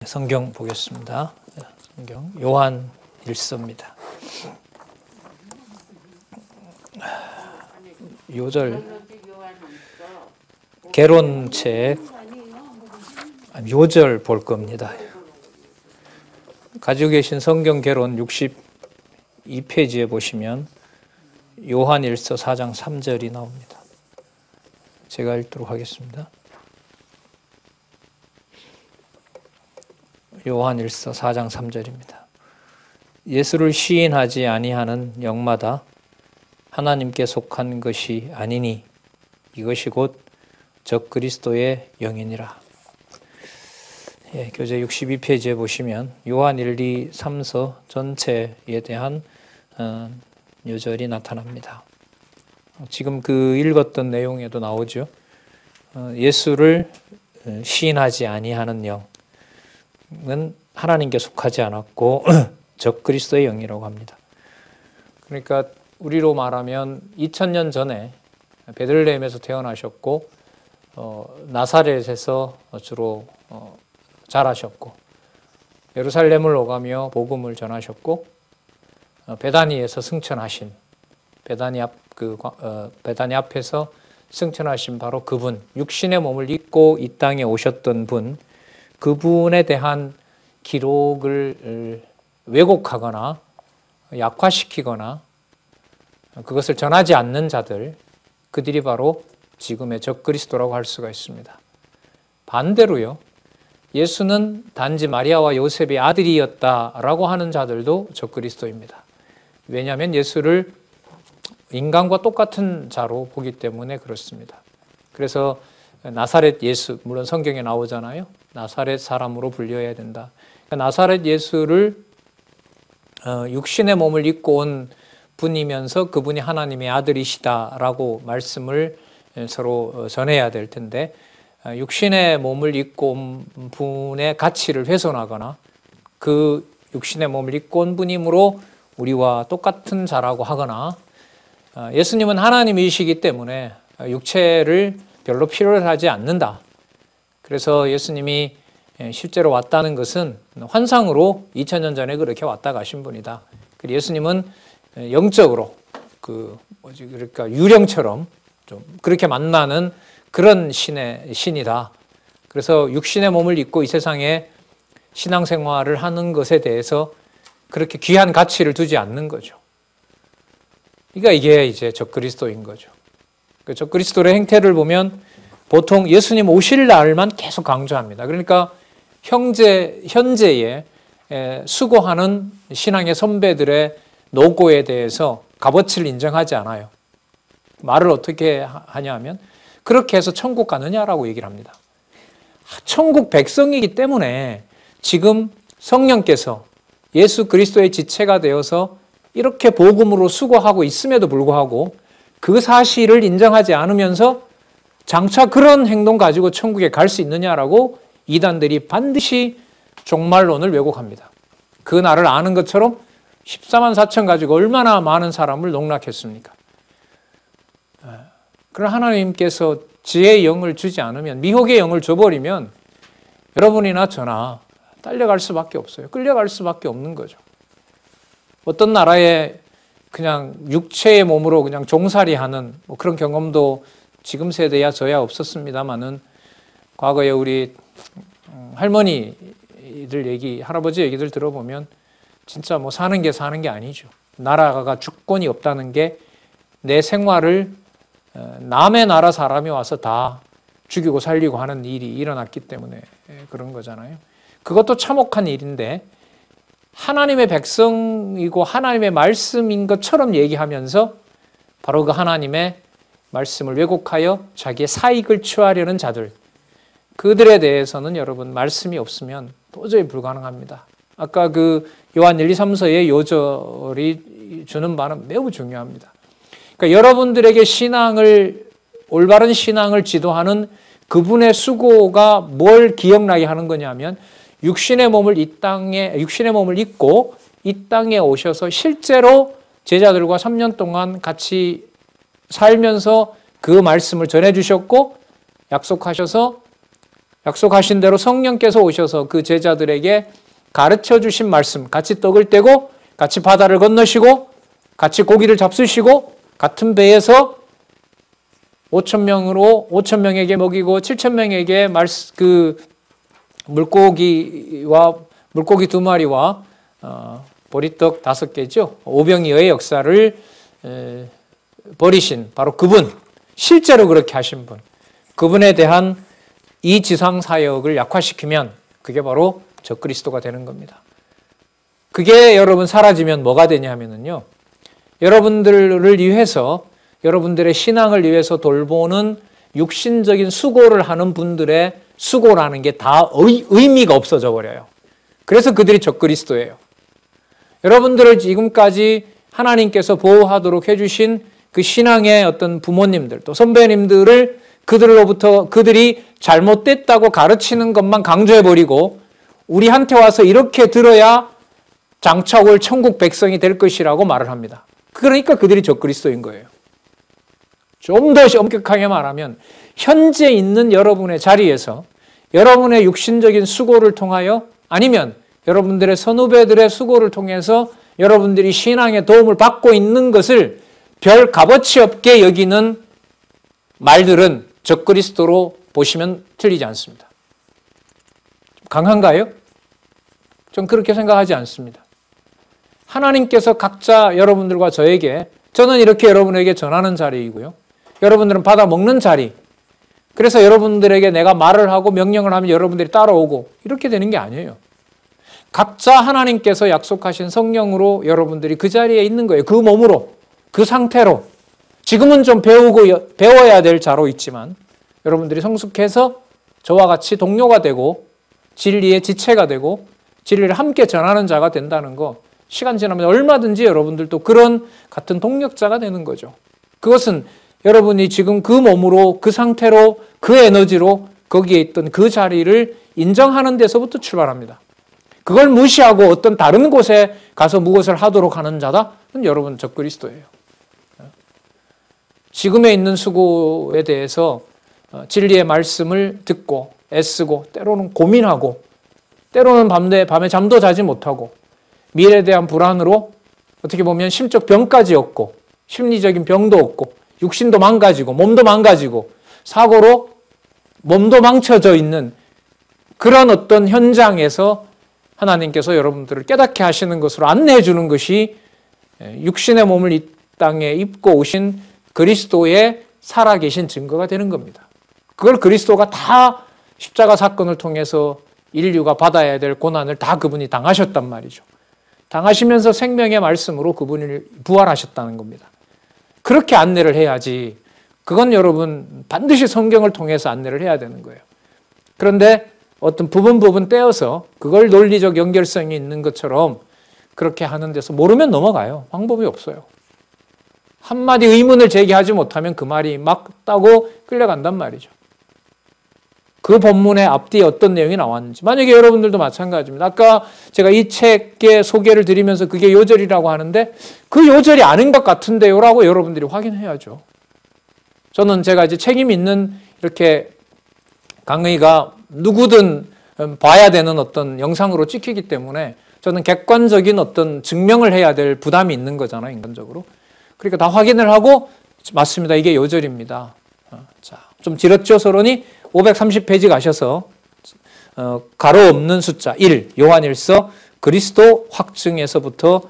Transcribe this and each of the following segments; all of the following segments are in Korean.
성경 보겠습니다. 성경 요한 1서입니다. 요절 개론책 요절 볼 겁니다. 가지고 계신 성경 개론 62페이지에 보시면 요한 1서 4장 3절이 나옵니다. 제가 읽도록 하겠습니다. 요한 1서 4장 3절입니다. 예수를 시인하지 아니하는 영마다 하나님께 속한 것이 아니니 이것이 곧 적그리스도의 영이니라. 교재 62페이지에 보시면 요한 1, 2, 3서 전체에 대한 요절이 나타납니다. 지금 그 읽었던 내용에도 나오죠. 예수를 시인하지 아니하는 영은 하나님께 속하지 않았고 적그리스도의 영이라고 합니다. 그러니까 우리로 말하면 2000년 전에 베들레헴에서 태어나셨고 나사렛에서 주로 자라셨고 예루살렘을 오가며 복음을 전하셨고 베다니에서 승천하신 베다니 앞에서 승천하신 바로 그분, 육신의 몸을 입고 이 땅에 오셨던 분, 그분에 대한 기록을 왜곡하거나 약화시키거나 그것을 전하지 않는 자들, 그들이 바로 지금의 적그리스도라고 할 수가 있습니다. 반대로요, 예수는 단지 마리아와 요셉의 아들이었다라고 하는 자들도 적그리스도입니다. 왜냐하면 예수를 인간과 똑같은 자로 보기 때문에 그렇습니다. 그래서 나사렛 예수, 물론 성경에 나오잖아요. 나사렛 사람으로 불려야 된다. 나사렛 예수를 육신의 몸을 입고 온 분이면서 그분이 하나님의 아들이시다라고 말씀을 서로 전해야 될 텐데, 육신의 몸을 입고 온 분의 가치를 훼손하거나 그 육신의 몸을 입고 온 분이므로 우리와 똑같은 자라고 하거나, 예수님은 하나님이시기 때문에 육체를 별로 필요로 하지 않는다. 그래서 예수님이 실제로 왔다는 것은 환상으로 2000년 전에 그렇게 왔다 가신 분이다. 그리고 예수님은 영적으로 그러니까 유령처럼 좀 그렇게 만나는 그런 신이다. 그래서 육신의 몸을 입고 이 세상에 신앙생활을 하는 것에 대해서 그렇게 귀한 가치를 두지 않는 거죠. 그러니까 이게 이제 적그리스도인 거죠. 그 적그리스도의 행태를 보면 보통 예수님 오실 날만 계속 강조합니다. 그러니까 현재에 수고하는 신앙의 선배들의 노고에 대해서 값어치를 인정하지 않아요. 말을 어떻게 하냐 하면 그렇게 해서 천국 가느냐라고 얘기를 합니다. 천국 백성이기 때문에 지금 성령께서 예수 그리스도의 지체가 되어서 이렇게 복음으로 수고하고 있음에도 불구하고 그 사실을 인정하지 않으면서 장차 그런 행동 가지고 천국에 갈 수 있느냐라고 이단들이 반드시 종말론을 왜곡합니다. 그 날을 아는 것처럼 14만 4천 가지고 얼마나 많은 사람을 농락했습니까? 그러나 하나님께서 지혜의 영을 주지 않으면, 미혹의 영을 줘버리면 여러분이나 저나 딸려갈 수밖에 없어요. 끌려갈 수밖에 없는 거죠. 어떤 나라에 그냥 육체의 몸으로 그냥 종살이하는 그런 경험도 지금 세대야 저야 없었습니다만은 과거에 우리 할머니들 얘기, 할아버지 얘기들 들어보면 진짜 사는 게 아니죠. 나라가 주권이 없다는 게 내 생활을 남의 나라 사람이 와서 다 죽이고 살리고 하는 일이 일어났기 때문에 그런 거잖아요. 그것도 참혹한 일인데 하나님의 백성이고 하나님의 말씀인 것처럼 얘기하면서 바로 그 하나님의 말씀을 왜곡하여 자기의 사익을 취하려는 자들, 그들에 대해서는 여러분 말씀이 없으면 도저히 불가능합니다. 아까 그 요한 1, 2, 3서의 요절이 주는 바는 매우 중요합니다. 그러니까 여러분들에게 올바른 신앙을 지도하는 그분의 수고가 뭘 기억나게 하는 거냐면 육신의 몸을 입고 이 땅에 오셔서 실제로 제자들과 3년 동안 같이 살면서 그 말씀을 전해주셨고 약속하셔서 약속하신 대로 성령께서 오셔서 그 제자들에게 가르쳐 주신 말씀, 같이 떡을 떼고 같이 바다를 건너시고 같이 고기를 잡수시고 같은 배에서 5,000명에게 먹이고 7,000명에게 그 물고기와 물고기 2마리와 보리떡 5개죠. 오병이어의 역사를 벌이신 바로 그분, 실제로 그렇게 하신 분, 그분에 대한 이 지상 사역을 약화시키면 그게 바로 적그리스도가 되는 겁니다. 그게 여러분 사라지면 뭐가 되냐면요, 여러분들을 위해서, 여러분들의 신앙을 위해서 돌보는 육신적인 수고를 하는 분들의 수고라는 게 다 의미가 없어져 버려요. 그래서 그들이 적그리스도예요. 여러분들을 지금까지 하나님께서 보호하도록 해주신 그 신앙의 어떤 부모님들, 또 선배님들을 그들로부터 그들이 잘못됐다고 가르치는 것만 강조해버리고 우리한테 와서 이렇게 들어야 장차 올 천국 백성이 될 것이라고 말을 합니다. 그러니까 그들이 적그리스도인 거예요. 좀 더 엄격하게 말하면 현재 있는 여러분의 자리에서 여러분의 육신적인 수고를 통하여, 아니면 여러분들의 선후배들의 수고를 통해서 여러분들이 신앙의 도움을 받고 있는 것을 별 값어치 없게 여기는 말들은 적그리스도로 보시면 틀리지 않습니다. 강한가요? 좀 그렇게 생각하지 않습니다. 하나님께서 각자 여러분들과 저에게, 저는 이렇게 여러분에게 전하는 자리이고요, 여러분들은 받아 먹는 자리, 그래서 여러분들에게 내가 말을 하고 명령을 하면 여러분들이 따라오고 이렇게 되는 게 아니에요. 각자 하나님께서 약속하신 성령으로 여러분들이 그 자리에 있는 거예요. 그 몸으로, 그 상태로. 지금은 좀 배워야 될 자로 있지만 여러분들이 성숙해서 저와 같이 동료가 되고 진리의 지체가 되고 진리를 함께 전하는 자가 된다는 거, 시간 지나면 얼마든지 여러분들도 그런 같은 동력자가 되는 거죠. 그것은 여러분이 지금 그 몸으로, 그 상태로, 그 에너지로 거기에 있던 그 자리를 인정하는 데서부터 출발합니다. 그걸 무시하고 어떤 다른 곳에 가서 무엇을 하도록 하는 자다? 그건 여러분 적그리스도예요. 지금에 있는 수고에 대해서 진리의 말씀을 듣고 애쓰고 때로는 고민하고 때로는 밤에 잠도 자지 못하고 미래에 대한 불안으로 어떻게 보면 심적 병까지 얻고 심리적인 병도 얻고 육신도 망가지고 몸도 망가지고 사고로 몸도 망쳐져 있는 그런 어떤 현장에서 하나님께서 여러분들을 깨닫게 하시는 것으로 안내해 주는 것이 육신의 몸을 이 땅에 입고 오신 그리스도의 살아계신 증거가 되는 겁니다. 그걸 그리스도가 다 십자가 사건을 통해서 인류가 받아야 될 고난을 다 그분이 당하셨단 말이죠. 당하시면서 생명의 말씀으로 그분이 부활하셨다는 겁니다. 그렇게 안내를 해야지. 그건 여러분 반드시 성경을 통해서 안내를 해야 되는 거예요. 그런데 어떤 부분 떼어서 그걸 논리적 연결성이 있는 것처럼 그렇게 하는 데서 모르면 넘어가요. 방법이 없어요. 한마디 의문을 제기하지 못하면 그 말이 맞다고 끌려간단 말이죠. 그 본문의 앞뒤에 어떤 내용이 나왔는지. 만약에 여러분들도 마찬가지입니다. 아까 제가 이 책의 소개를 드리면서 그게 요절이라고 하는데 그 요절이 아닌 것 같은데요 라고 여러분들이 확인해야죠. 저는 제가 이제 책임 있는 이렇게 강의가 누구든 봐야 되는 어떤 영상으로 찍히기 때문에 저는 객관적인 어떤 증명을 해야 될 부담이 있는 거잖아요, 인간적으로. 그러니까 다 확인을 하고 맞습니다. 이게 요절입니다. 자, 좀 길었죠, 서론이? 530페이지 가셔서 가로 없는 숫자 1, 요한일서 그리스도 확증에서부터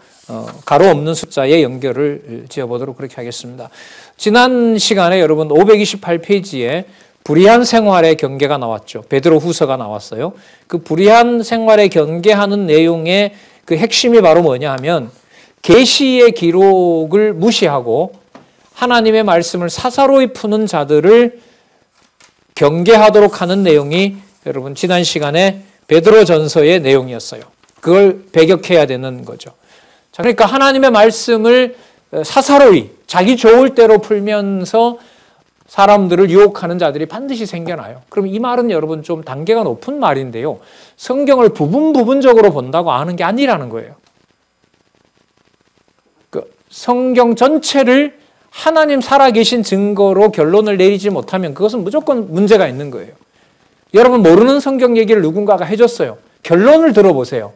가로 없는 숫자의 연결을 지어보도록 그렇게 하겠습니다. 지난 시간에 여러분 528페이지에 불의한 생활의 경계가 나왔죠. 베드로 후서가 나왔어요. 그 불의한 생활의 경계하는 내용의 그 핵심이 바로 뭐냐 하면 계시의 기록을 무시하고 하나님의 말씀을 사사로이 푸는 자들을 경계하도록 하는 내용이 여러분 지난 시간에 베드로전서의 내용이었어요. 그걸 배격해야 되는 거죠. 자, 그러니까 하나님의 말씀을 사사로이 자기 좋을 대로 풀면서 사람들을 유혹하는 자들이 반드시 생겨나요. 그럼 이 말은 여러분 좀 단계가 높은 말인데요. 성경을 부분적으로 본다고 아는 게 아니라는 거예요. 그 성경 전체를 하나님 살아계신 증거로 결론을 내리지 못하면 그것은 무조건 문제가 있는 거예요. 여러분 모르는 성경 얘기를 누군가가 해줬어요. 결론을 들어보세요.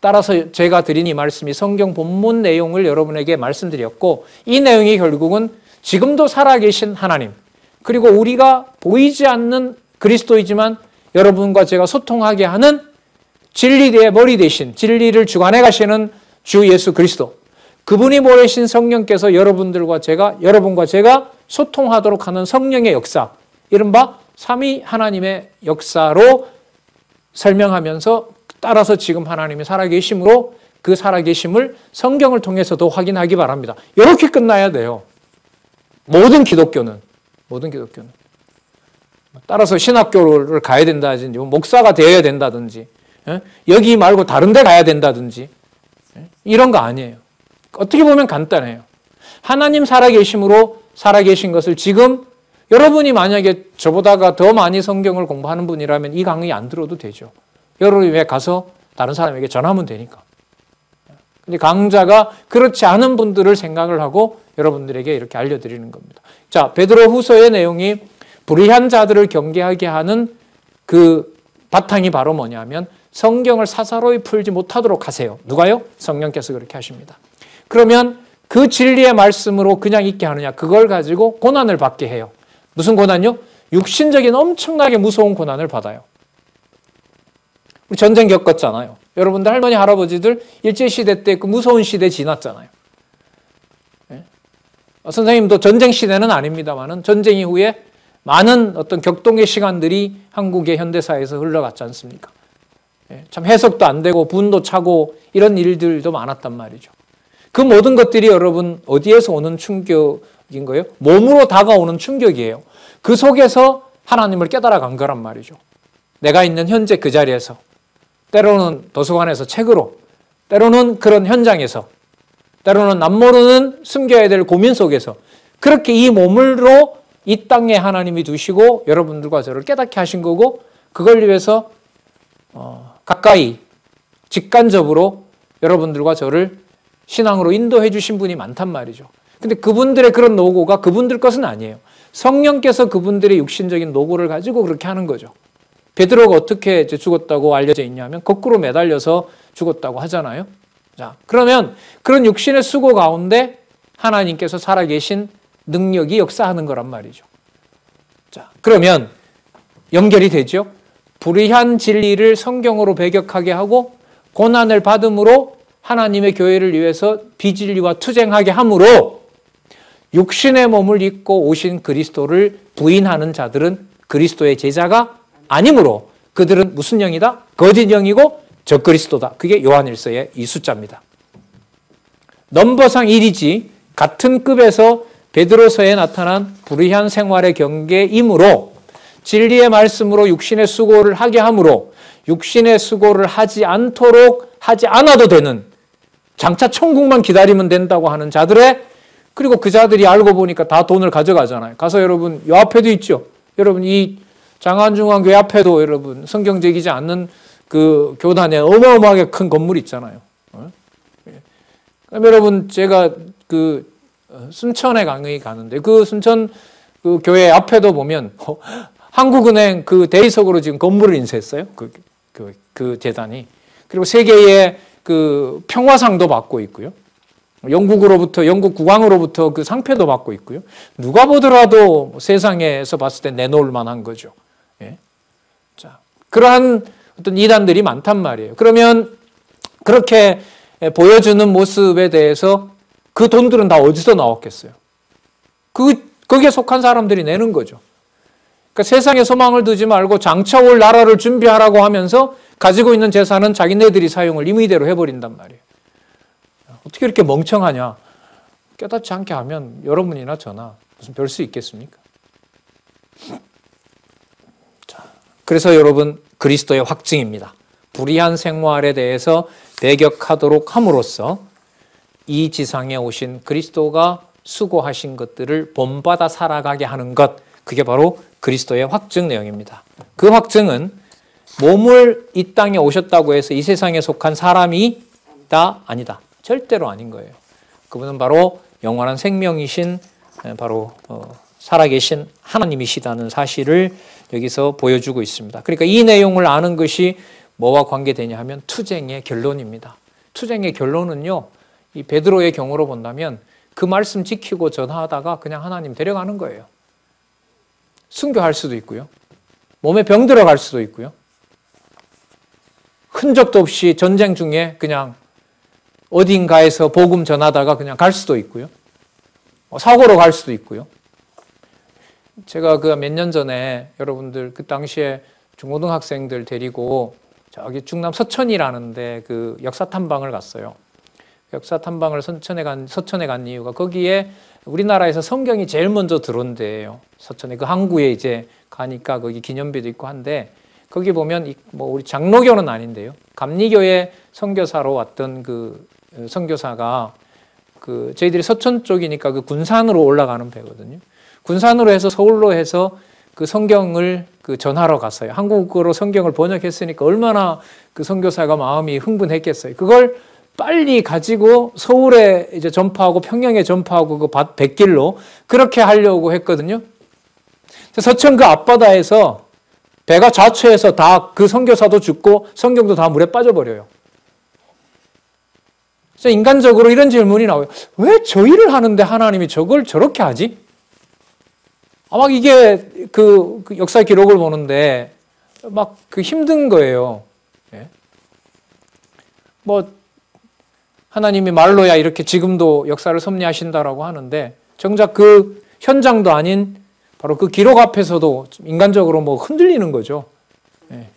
따라서 제가 드린 이 말씀이 성경 본문 내용을 여러분에게 말씀드렸고 이 내용이 결국은 지금도 살아계신 하나님 그리고 우리가 보이지 않는 그리스도이지만 여러분과 제가 소통하게 하는 진리의 머리 대신 진리를 주관해 가시는 주 예수 그리스도 그분이 보내신 성령께서 여러분과 제가 소통하도록 하는 성령의 역사 이른바 삼위 하나님의 역사로 설명하면서 따라서 지금 하나님이 살아계심으로 그 살아계심을 성경을 통해서도 확인하기 바랍니다. 이렇게 끝나야 돼요. 모든 기독교는. 따라서 신학교를 가야 된다든지 목사가 되어야 된다든지 여기 말고 다른 데 가야 된다든지 이런 거 아니에요. 어떻게 보면 간단해요. 하나님 살아계심으로 살아계신 것을 지금 여러분이 만약에 저보다가 더 많이 성경을 공부하는 분이라면 이 강의 안 들어도 되죠. 여러분이 왜 가서 다른 사람에게 전하면 되니까. 근데 강자가 그렇지 않은 분들을 생각을 하고 여러분들에게 이렇게 알려드리는 겁니다. 자, 베드로 후서의 내용이 불의한 자들을 경계하게 하는 그 바탕이 바로 뭐냐면 성경을 사사로이 풀지 못하도록 하세요. 누가요? 성령께서 그렇게 하십니다. 그러면 그 진리의 말씀으로 그냥 있게 하느냐? 그걸 가지고 고난을 받게 해요. 무슨 고난요? 육신적인 엄청나게 무서운 고난을 받아요. 우리 전쟁 겪었잖아요. 여러분들 할머니 할아버지들 일제시대 때 그 무서운 시대 지났잖아요. 네? 선생님도 전쟁 시대는 아닙니다만은 전쟁 이후에 많은 어떤 격동의 시간들이 한국의 현대사에서 흘러갔지 않습니까? 네? 참 해석도 안 되고 분도 차고 이런 일들도 많았단 말이죠. 그 모든 것들이 여러분 어디에서 오는 충격인 거예요? 몸으로 다가오는 충격이에요. 그 속에서 하나님을 깨달아 간 거란 말이죠. 내가 있는 현재 그 자리에서 때로는 도서관에서 책으로 때로는 그런 현장에서 때로는 남모르는 숨겨야 될 고민 속에서 그렇게 이 몸으로 이 땅에 하나님이 두시고 여러분들과 저를 깨닫게 하신 거고 그걸 위해서 가까이 직간접으로 여러분들과 저를 신앙으로 인도해 주신 분이 많단 말이죠. 근데 그분들의 그런 노고가 그분들 것은 아니에요. 성령께서 그분들의 육신적인 노고를 가지고 그렇게 하는 거죠. 베드로가 어떻게 죽었다고 알려져 있냐면 거꾸로 매달려서 죽었다고 하잖아요. 자, 그러면 그런 육신의 수고 가운데 하나님께서 살아계신 능력이 역사하는 거란 말이죠. 자, 그러면 연결이 되죠. 불의한 진리를 성경으로 배격하게 하고 고난을 받음으로 하나님의 교회를 위해서 비진리와 투쟁하게 함으로 육신의 몸을 입고 오신 그리스도를 부인하는 자들은 그리스도의 제자가 아니므로 그들은 무슨 영이다? 거짓 영이고 적그리스도다. 그게 요한일서의 이 숫자입니다. 넘버상 1이지 같은 급에서 베드로서에 나타난 불의한 생활의 경계이므로 진리의 말씀으로 육신의 수고를 하게 함으로 육신의 수고를 하지 않도록 하지 않아도 되는 장차 천국만 기다리면 된다고 하는 자들의 그리고 그 자들이 알고 보니까 다 돈을 가져가잖아요. 가서 여러분 요 앞에도 있죠. 여러분 이 장안중앙교회 앞에도 여러분 성경적이지 않는 그 교단에 어마어마하게 큰 건물 있잖아요. 그럼 여러분 제가 그 순천에 강의 가는데 그 순천 그 교회 앞에도 보면 한국은행 그 대리석으로 지금 건물을 인쇄했어요. 그 재단이. 그리고 세계의 그 평화상도 받고 있고요. 영국 국왕으로부터 그 상패도 받고 있고요. 누가 보더라도 세상에서 봤을 때 내놓을 만한 거죠. 예. 자, 그러한 어떤 이단들이 많단 말이에요. 그러면 그렇게 보여주는 모습에 대해서 그 돈들은 다 어디서 나왔겠어요? 거기에 속한 사람들이 내는 거죠. 그러니까 세상에 소망을 두지 말고 장차 올 나라를 준비하라고 하면서 가지고 있는 재산은 자기네들이 사용을 임의대로 해버린단 말이에요. 어떻게 이렇게 멍청하냐? 깨닫지 않게 하면 여러분이나 저나 무슨 별 수 있겠습니까? 자, 그래서 여러분 그리스도의 확증입니다. 불의한 생활에 대해서 배격하도록 함으로써 이 지상에 오신 그리스도가 수고하신 것들을 본받아 살아가게 하는 것, 그게 바로 그리스도의 확증 내용입니다. 그 확증은 몸을 이 땅에 오셨다고 해서 이 세상에 속한 사람이다 아니다. 절대로 아닌 거예요. 그분은 바로 영원한 생명이신 바로 살아계신 하나님이시다는 사실을 여기서 보여주고 있습니다. 그러니까 이 내용을 아는 것이 뭐와 관계되냐 하면 투쟁의 결론입니다. 투쟁의 결론은요, 이 베드로의 경우로 본다면 그 말씀 지키고 전하다가 그냥 하나님 데려가는 거예요. 순교할 수도 있고요. 몸에 병 들어갈 수도 있고요. 흔적도 없이 전쟁 중에 그냥 어딘가에서 복음 전하다가 그냥 갈 수도 있고요. 사고로 갈 수도 있고요. 제가 그 몇 년 전에 여러분들 그 당시에 중고등학생들 데리고 저기 충남 서천이라는데 그 역사 탐방을 갔어요. 역사 탐방을 서천에 간 이유가 거기에 우리나라에서 성경이 제일 먼저 들어온 데예요. 서천에 그 항구에 이제 가니까 거기 기념비도 있고 한데 거기 보면 뭐 우리 장로교는 아닌데요. 감리교의 선교사로 왔던 그 선교사가 그 저희들이 서천 쪽이니까 그 군산으로 올라가는 배거든요. 군산으로 해서 서울로 해서 그 성경을 그 전하러 갔어요. 한국어로 성경을 번역했으니까 얼마나 그 선교사가 마음이 흥분했겠어요. 그걸 빨리 가지고 서울에 이제 전파하고 평양에 전파하고 그 뱃길로 그렇게 하려고 했거든요. 서천 그 앞바다에서 배가 좌초해서 다 그 선교사도 죽고 성경도 다 물에 빠져버려요. 그래서 인간적으로 이런 질문이 나와요. 왜 저 일을 하는데 하나님이 저걸 저렇게 하지? 막 이게 그 역사 기록을 보는데 막 그 힘든 거예요. 예? 뭐 하나님이 말로야 이렇게 지금도 역사를 섭리하신다라고 하는데 정작 그 현장도 아닌 바로 그 기록 앞에서도 인간적으로 뭐 흔들리는 거죠. 예.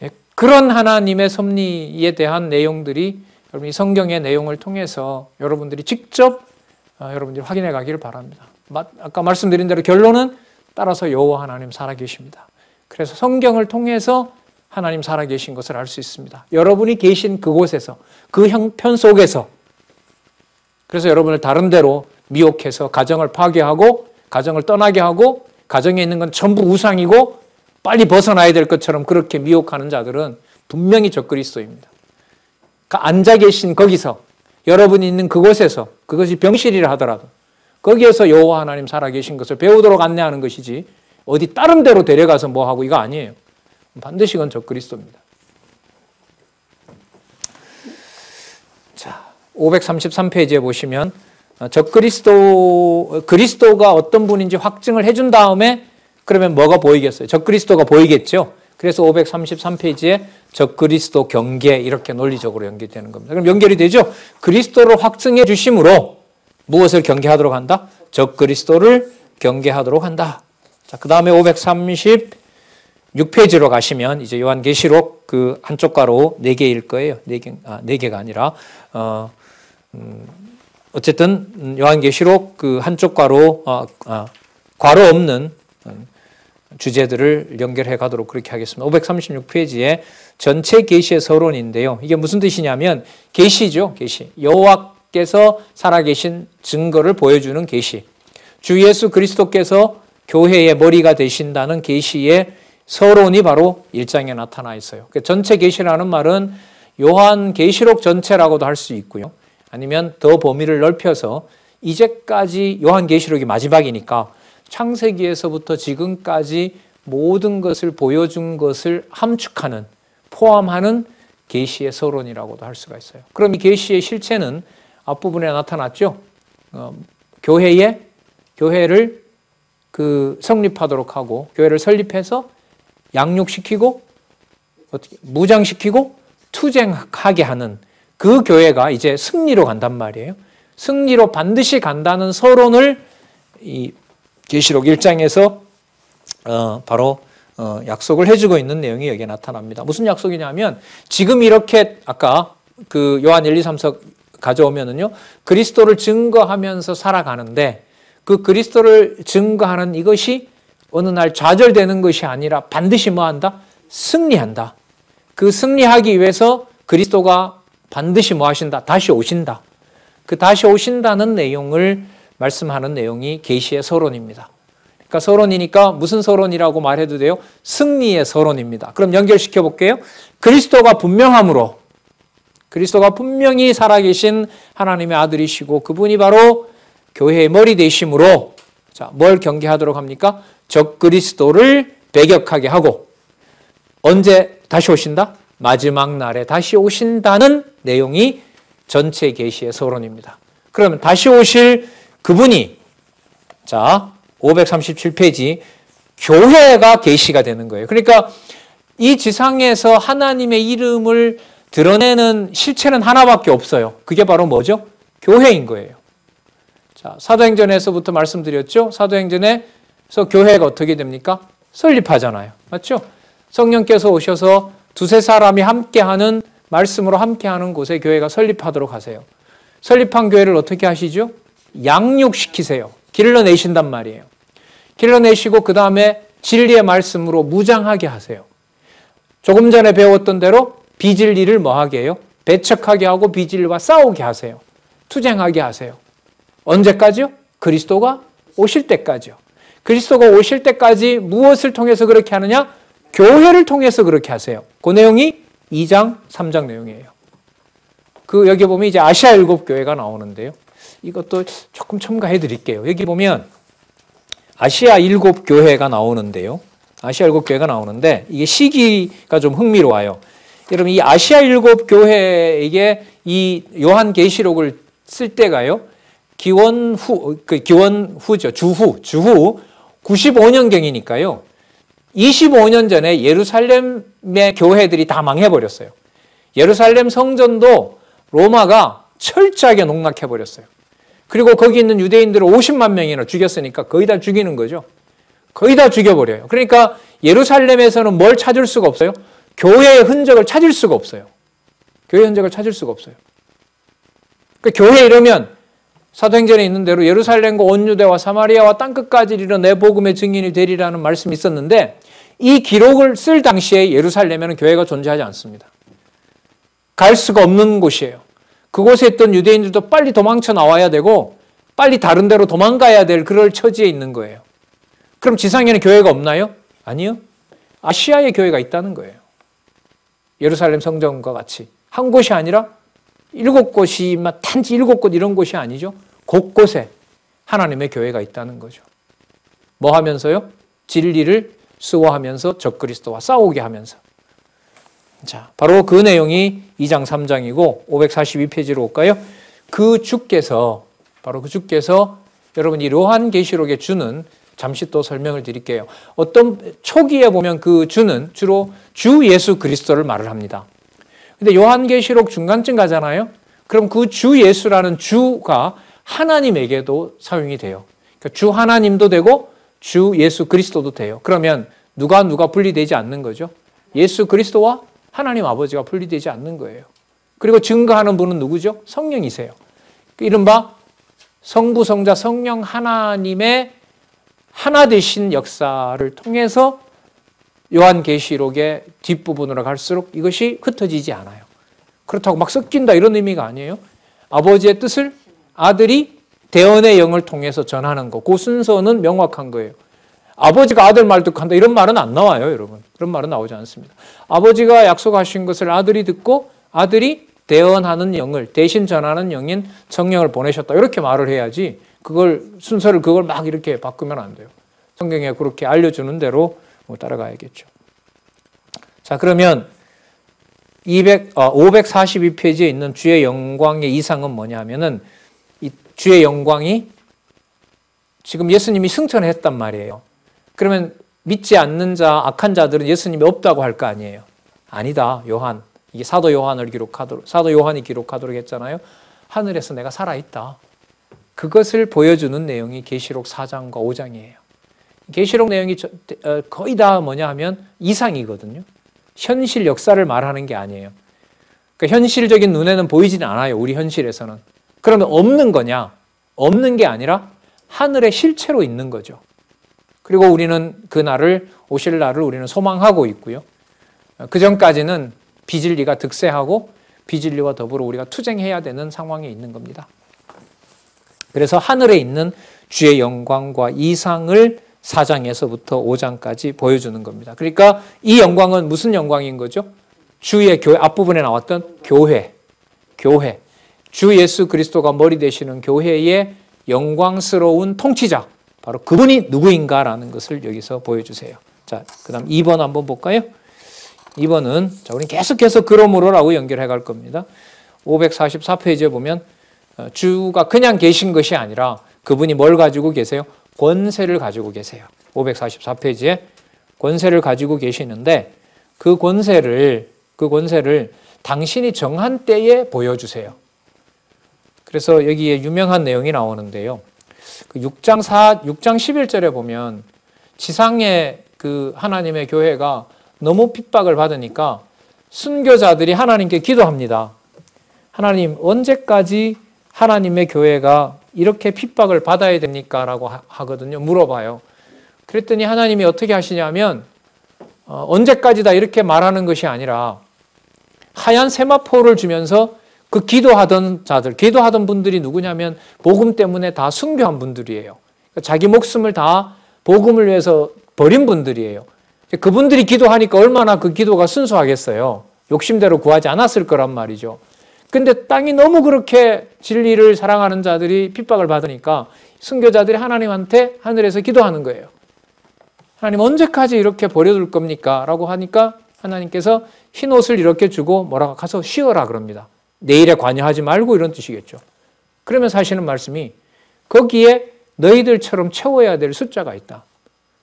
예. 그런 하나님의 섭리에 대한 내용들이 여러분 이 성경의 내용을 통해서 여러분들이 직접 여러분들이 확인해 가기를 바랍니다. 아까 말씀드린 대로 결론은 따라서 여호와 하나님 살아계십니다. 그래서 성경을 통해서 하나님 살아계신 것을 알 수 있습니다. 여러분이 계신 그곳에서 그 형편 속에서 그래서 여러분을 다른 데로 미혹해서 가정을 파괴하고 가정을 떠나게 하고 가정에 있는 건 전부 우상이고 빨리 벗어나야 될 것처럼 그렇게 미혹하는 자들은 분명히 적그리스도입니다. 앉아 계신 거기서 여러분이 있는 그곳에서 그것이 병실이라 하더라도 거기에서 여호와 하나님 살아계신 것을 배우도록 안내하는 것이지 어디 다른 데로 데려가서 뭐하고 이거 아니에요. 반드시 그건 적그리스도입니다. 자, 533페이지에 보시면 그리스도가 어떤 분인지 확증을 해준 다음에 그러면 뭐가 보이겠어요? 적그리스도가 보이겠죠? 그래서 533페이지에 적그리스도 경계 이렇게 논리적으로 연결되는 겁니다. 그럼 연결이 되죠? 그리스도를 확증해 주심으로 무엇을 경계하도록 한다? 적그리스도를 경계하도록 한다. 자, 그 다음에 536페이지로 가시면 이제 요한계시록 그 한쪽 가로 4개일 거예요. 4개가 아니라 어쨌든 요한계시록 그 한쪽 가로 괄호 없는 주제들을 연결해 가도록 그렇게 하겠습니다. 536페이지에 전체 계시의 서론인데요. 이게 무슨 뜻이냐면 계시죠. 계시. 여호와께서 살아계신 증거를 보여주는 계시. 주 예수 그리스도께서 교회의 머리가 되신다는 계시의 서론이 바로 1장에 나타나 있어요. 전체 계시라는 말은 요한계시록 전체라고도 할 수 있고요. 아니면 더 범위를 넓혀서 이제까지 요한계시록이 마지막이니까 창세기에서부터 지금까지 모든 것을 보여준 것을 함축하는 포함하는 계시의 서론이라고도 할 수가 있어요. 그럼 이 계시의 실체는 앞부분에 나타났죠. 교회를 그 성립하도록 하고 교회를 설립해서 양육시키고 어떻게 무장시키고 투쟁하게 하는 그 교회가 이제 승리로 간단 말이에요. 승리로 반드시 간다는 서론을 이 계시록 1장에서 바로 약속을 해주고 있는 내용이 여기에 나타납니다. 무슨 약속이냐면 지금 이렇게 아까 그 요한 1, 2, 3, 4 가져오면은요 그리스도를 증거하면서 살아가는데 그 그리스도를 증거하는 이것이 어느 날 좌절되는 것이 아니라 반드시 뭐한다? 승리한다. 그 승리하기 위해서 그리스도가 반드시 뭐 하신다? 다시 오신다. 그 다시 오신다는 내용을 말씀하는 내용이 계시의 서론입니다. 그러니까 서론이니까 무슨 서론이라고 말해도 돼요? 승리의 서론입니다. 그럼 연결시켜 볼게요. 그리스도가 분명히 살아계신 하나님의 아들이시고 그분이 바로 교회의 머리 되심으로 자, 뭘 경계하도록 합니까? 적그리스도를 배격하게 하고 언제 다시 오신다? 마지막 날에 다시 오신다는 내용이 전체 계시의 서론입니다. 그러면 다시 오실 그분이 자 537페이지 교회가 계시가 되는 거예요. 그러니까 이 지상에서 하나님의 이름을 드러내는 실체는 하나밖에 없어요. 그게 바로 뭐죠? 교회인 거예요. 자, 사도행전에서부터 말씀드렸죠. 사도행전에서 교회가 어떻게 됩니까? 설립하잖아요. 맞죠? 성령께서 오셔서 두세 사람이 함께하는 말씀으로 함께하는 곳에 교회가 설립하도록 하세요. 설립한 교회를 어떻게 하시죠? 양육시키세요. 길러내신단 말이에요. 길러내시고 그 다음에 진리의 말씀으로 무장하게 하세요. 조금 전에 배웠던 대로 비진리를 뭐하게 해요? 배척하게 하고 비진리와 싸우게 하세요. 투쟁하게 하세요. 언제까지요? 그리스도가 오실 때까지요. 그리스도가 오실 때까지 무엇을 통해서 그렇게 하느냐? 교회를 통해서 그렇게 하세요. 그 내용이 2장, 3장 내용이에요. 여기 보면 이제 아시아 7교회가 나오는데요. 이것도 조금 첨가해 드릴게요. 여기 보면 아시아 7교회가 나오는데요. 아시아 7교회가 나오는데 이게 시기가 좀 흥미로워요. 여러분 이 아시아 7교회에게 이 요한계시록을 쓸 때가요. 기원후죠. 주후 95년경이니까요. 25년 전에 예루살렘의 교회들이 다 망해버렸어요. 예루살렘 성전도 로마가 철저하게 농락해버렸어요. 그리고 거기 있는 유대인들을 50만 명이나 죽였으니까 거의 다 죽이는 거죠. 거의 다 죽여버려요. 그러니까 예루살렘에서는 뭘 찾을 수가 없어요? 교회의 흔적을 찾을 수가 없어요. 교회의 흔적을 찾을 수가 없어요. 그러니까 교회 이러면 사도행전에 있는 대로 예루살렘과 온 유대와 사마리아와 땅끝까지 이르러 내 복음의 증인이 되리라는 말씀이 있었는데 이 기록을 쓸 당시에 예루살렘에는 교회가 존재하지 않습니다. 갈 수가 없는 곳이에요. 그곳에 있던 유대인들도 빨리 도망쳐 나와야 되고 빨리 다른 데로 도망가야 될 그럴 처지에 있는 거예요. 그럼 지상에는 교회가 없나요? 아니요. 아시아에 교회가 있다는 거예요. 예루살렘 성전과 같이 한 곳이 아니라 7곳이 단지 7곳 이런 곳이 아니죠. 곳곳에 하나님의 교회가 있다는 거죠. 뭐 하면서요? 진리를 수호하면서 적그리스도와 싸우게 하면서. 자, 바로 그 내용이 2장 3장이고 542페이지로 올까요? 바로 그 주께서 여러분 이 요한계시록의 주는 잠시 또 설명을 드릴게요. 어떤 초기에 보면 그 주는 주로 주 예수 그리스도를 말을 합니다. 근데 요한계시록 중간쯤 가잖아요. 그럼 그 주 예수라는 주가 하나님에게도 사용이 돼요. 그러니까 주 하나님도 되고 주 예수 그리스도도 돼요. 그러면 누가 분리되지 않는 거죠. 예수 그리스도와 하나님 아버지가 분리되지 않는 거예요. 그리고 증거하는 분은 누구죠? 성령이세요. 이른바 성부, 성자, 성령 하나님의 하나 되신 역사를 통해서 요한계시록의 뒷부분으로 갈수록 이것이 흩어지지 않아요. 그렇다고 막 섞인다 이런 의미가 아니에요. 아버지의 뜻을 아들이 대언의 영을 통해서 전하는 거. 그 순서는 명확한 거예요. 아버지가 아들 말 듣고 한다 이런 말은 안 나와요, 여러분. 그런 말은 나오지 않습니다. 아버지가 약속하신 것을 아들이 듣고 아들이 대언하는 영을 대신 전하는 영인 성령을 보내셨다. 이렇게 말을 해야지 순서를 막 이렇게 바꾸면 안 돼요. 성경에 그렇게 알려주는 대로 따라가야겠죠. 자, 그러면 542페이지에 있는 주의 영광의 이상은 뭐냐 하면은 이 주의 영광이 지금 예수님이 승천했단 말이에요. 그러면 믿지 않는 자, 악한 자들은 예수님이 없다고 할 거 아니에요. 아니다. 이게 사도 요한이 기록하도록 했잖아요. 하늘에서 내가 살아있다. 그것을 보여주는 내용이 계시록 4장과 5장이에요. 계시록 내용이 거의 다 뭐냐 하면 이상이거든요. 현실 역사를 말하는 게 아니에요. 그러니까 현실적인 눈에는 보이지는 않아요. 우리 현실에서는. 그러면 없는 거냐? 없는 게 아니라 하늘의 실체로 있는 거죠. 그리고 우리는 오실 날을 우리는 소망하고 있고요. 그 전까지는 비진리가 득세하고 비진리와 더불어 우리가 투쟁해야 되는 상황에 있는 겁니다. 그래서 하늘에 있는 주의 영광과 이상을 4장에서부터 5장까지 보여주는 겁니다. 그러니까 이 영광은 무슨 영광인 거죠? 주의 교회, 앞부분에 나왔던 교회. 주 예수 그리스도가 머리 되시는 교회의 영광스러운 통치자, 바로 그분이 누구인가라는 것을 여기서 보여주세요. 자, 그 다음 2번 한번 볼까요? 2번은, 자, 우리 계속해서 그러므로라고 연결해 갈 겁니다. 544페이지에 보면, 주가 그냥 계신 것이 아니라 그분이 뭘 가지고 계세요? 권세를 가지고 계세요. 544페이지에 권세를 가지고 계시는데 그 권세를 당신이 정한 때에 보여주세요. 그래서 여기에 유명한 내용이 나오는데요. 6장 11절에 보면 지상의 그 하나님의 교회가 너무 핍박을 받으니까 순교자들이 하나님께 기도합니다. 하나님, 언제까지 하나님의 교회가 이렇게 핍박을 받아야 됩니까? 라고 하거든요. 물어봐요. 그랬더니 하나님이 어떻게 하시냐면 언제까지다 이렇게 말하는 것이 아니라 하얀 세마포를 주면서 그 기도하던 자들, 기도하던 분들이 누구냐면 복음 때문에 다 순교한 분들이에요. 자기 목숨을 다 복음을 위해서 버린 분들이에요. 그분들이 기도하니까 얼마나 그 기도가 순수하겠어요. 욕심대로 구하지 않았을 거란 말이죠. 근데 땅이 너무 그렇게 진리를 사랑하는 자들이 핍박을 받으니까 순교자들이 하나님한테 하늘에서 기도하는 거예요. 하나님, 언제까지 이렇게 버려둘 겁니까? 라고 하니까 하나님께서 흰 옷을 이렇게 주고 뭐라고 가서 쉬어라 그럽니다. 내일에 관여하지 말고 이런 뜻이겠죠. 그러면서 하시는 말씀이 거기에 너희들처럼 채워야 될 숫자가 있다.